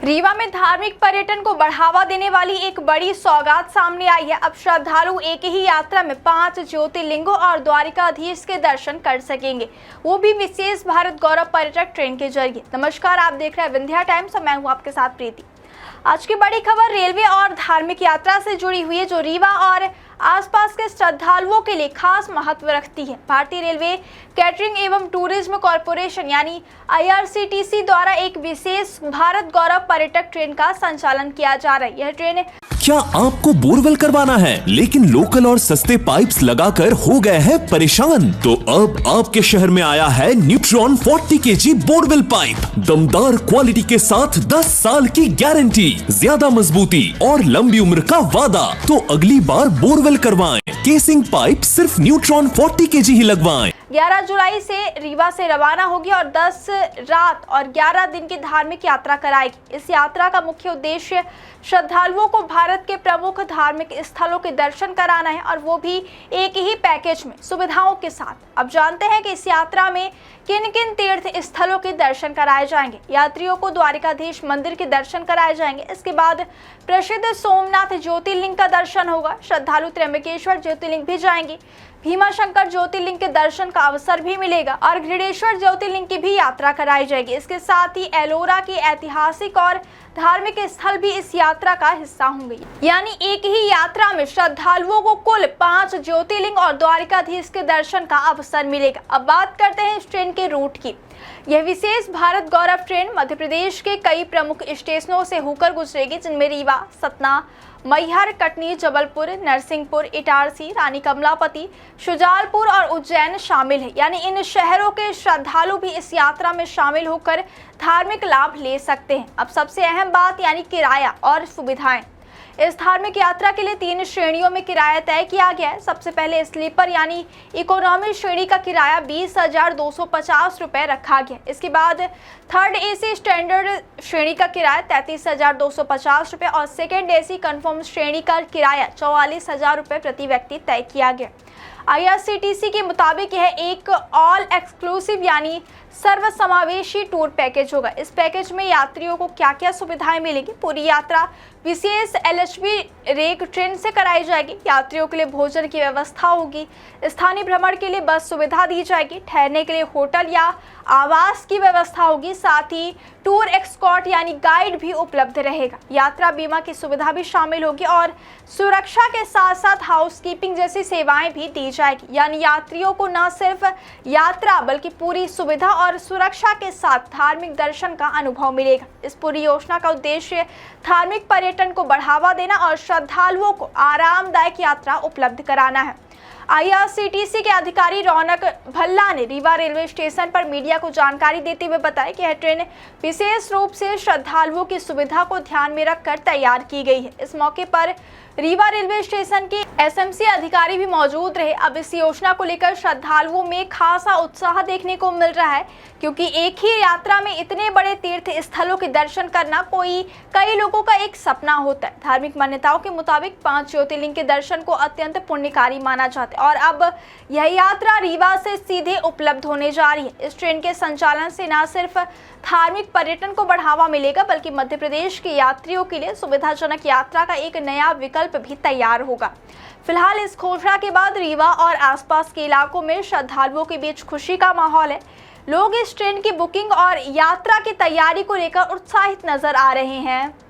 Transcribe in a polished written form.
रीवा में धार्मिक पर्यटन को बढ़ावा देने वाली एक बड़ी सौगात सामने आई है। अब श्रद्धालु एक ही यात्रा में 5 ज्योतिर्लिंगों और द्वारिकाधीश के दर्शन कर सकेंगे, वो भी विशेष भारत गौरव पर्यटक ट्रेन के जरिए। नमस्कार, आप देख रहे हैं विंध्या टाइम्स और मैं हूं आपके साथ प्रीति। आज की बड़ी खबर रेलवे और धार्मिक यात्रा से जुड़ी हुई है, जो रीवा और आसपास के श्रद्धालुओं के लिए खास महत्व रखती है। भारतीय रेलवे कैटरिंग एवं टूरिज्म कॉरपोरेशन यानी IRCTC द्वारा एक विशेष भारत गौरव पर्यटक ट्रेन का संचालन किया जा रहा है। यह ट्रेन क्या आपको बोरवेल करवाना है लेकिन लोकल और सस्ते पाइप्स लगाकर हो गए हैं परेशान? तो अब आपके शहर में आया है न्यूट्रॉन 40 kg बोरवेल पाइप। दमदार क्वालिटी के साथ 10 साल की गारंटी, ज्यादा मजबूती और लंबी उम्र का वादा। तो अगली बार बोरवेल करवाएं, केसिंग पाइप सिर्फ न्यूट्रॉन 40 kg ही लगवाएं। 11 जुलाई से रीवा से रवाना होगी और 10 रात और 11 दिन की धार्मिक यात्रा कराएगी। इस यात्रा का मुख्य उद्देश्य श्रद्धालुओं को भारत के प्रमुख धार्मिक स्थलों के दर्शन कराना है, और वो भी एक ही पैकेज में सुविधाओं के साथ। अब जानते हैं कि इस यात्रा में किन किन तीर्थ स्थलों के दर्शन कराए जाएंगे। यात्रियों को द्वारिकाधीश मंदिर के दर्शन कराए जाएंगे। इसके बाद प्रसिद्ध सोमनाथ ज्योतिर्लिंग का दर्शन होगा। श्रद्धालु त्र्यंबकेश्वर ज्योतिर्लिंग भी जाएंगे। भीमाशंकर ज्योतिर्लिंग के दर्शन का अवसर भी मिलेगा और घृणेश्वर ज्योतिर्लिंग की भी यात्रा कराई जाएगी। इसके साथ ही एलोरा की ऐतिहासिक और धार्मिक स्थल भी इस यात्रा का हिस्सा होंगे। यानी एक ही यात्रा में श्रद्धालुओं को कुल 5 ज्योतिर्लिंग और द्वारिकाधीश के दर्शन का अवसर मिलेगा। अब बात करते हैं इस ट्रेन के रूट की। यह विशेष भारत गौरव ट्रेन मध्य प्रदेश के कई प्रमुख स्टेशनों से होकर गुजरेगी, जिनमें रीवा, सतना, मैहर, कटनी, जबलपुर, नरसिंहपुर, इटारसी, रानी कमलापति, शुजालपुर और उज्जैन शामिल है। यानी इन शहरों के श्रद्धालु भी इस यात्रा में शामिल होकर धार्मिक लाभ ले सकते हैं। अब सबसे अहम बात यानी किराया और सुविधाएं। इस धार्मिक यात्रा के लिए 3 श्रेणियों में किराया तय किया गया है। सबसे पहले स्लीपर यानी इकोनॉमी श्रेणी का किराया 20,250 रुपये रखा गया। इसके बाद थर्ड AC स्टैंडर्ड श्रेणी का किराया 33,250 रुपये और सेकेंड AC कन्फर्म श्रेणी का किराया 44,000 रुपये प्रति व्यक्ति तय किया गया। IRCTC के मुताबिक यह एक ऑल एक्सक्लूसिव यानी सर्वसमावेशी टूर पैकेज होगा। इस पैकेज में यात्रियों को क्या क्या सुविधाएं मिलेगी। पूरी यात्रा विशेष LHB रेक ट्रेन से कराई जाएगी। यात्रियों के लिए भोजन की व्यवस्था होगी। स्थानीय भ्रमण के लिए बस सुविधा दी जाएगी। ठहरने के लिए होटल या आवास की व्यवस्था होगी। साथ ही टूर एक्सकॉर्ट यानी गाइड भी उपलब्ध रहेगा। यात्रा बीमा की सुविधा भी शामिल होगी और सुरक्षा के साथ साथ हाउसकीपिंग जैसी सेवाएं भी दी जाएगी। यानी यात्रियों को न सिर्फ यात्रा बल्कि पूरी सुविधा और सुरक्षा के साथ धार्मिक दर्शन का अनुभव मिलेगा। इस पूरी योजना का उद्देश्य धार्मिक पर्यटन को बढ़ावा देना और श्रद्धालुओं को आरामदायक यात्रा उपलब्ध कराना है। IRCTC के अधिकारी रौनक भल्ला ने रीवा रेलवे स्टेशन पर मीडिया को जानकारी देते हुए बताया कि यह ट्रेन विशेष रूप से श्रद्धालुओं की सुविधा को ध्यान में रखकर तैयार की गई है। इस मौके पर रीवा रेलवे स्टेशन के SMC अधिकारी भी मौजूद रहे। अब इस योजना को लेकर श्रद्धालुओं में खासा उत्साह देखने को मिल रहा है, क्योंकि एक ही यात्रा में इतने बड़े तीर्थ स्थलों के दर्शन करना कई लोगों का एक सपना होता है। धार्मिक मान्यताओं के मुताबिक 5 ज्योतिर्लिंग के दर्शन को अत्यंत पुण्यकारी माना जाता है और अब यह यात्रा रीवा से सीधे उपलब्ध होने जा रही है। इस ट्रेन के संचालन से न सिर्फ धार्मिक पर्यटन को बढ़ावा मिलेगा, बल्कि मध्य प्रदेश के यात्रियों के लिए सुविधाजनक यात्रा का एक नया विकल्प भी तैयार होगा। फिलहाल इस घोषणा के बाद रीवा और आसपास के इलाकों में श्रद्धालुओं के बीच खुशी का माहौल है। लोग इस ट्रेन की बुकिंग और यात्रा की तैयारी को लेकर उत्साहित नजर आ रहे हैं।